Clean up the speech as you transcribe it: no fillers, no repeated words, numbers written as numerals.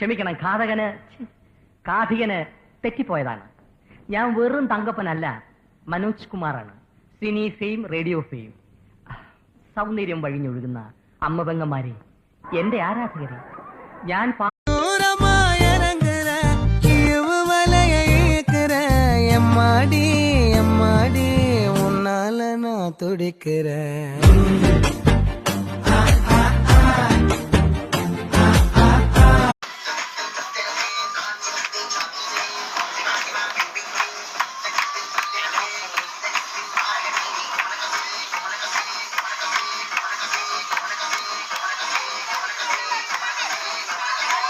ക്ഷമിക്കണം, കാഥികന് തെറ്റിപ്പോയതാണ്. ഞാൻ വെറും തങ്കപ്പനല്ല, മനോജ് കുമാറാണ്. Cine fame, radio fame. സൗന്ദര്യം വഴിഞ്ഞൊഴുകുന്ന അമ്മ പെങ്ങന്മാരെ, എന്റെ ആരാധകരെ, ഞാൻ எம்மாடி எம்மாடி உன்னால நான் துடிக்கிறேன்.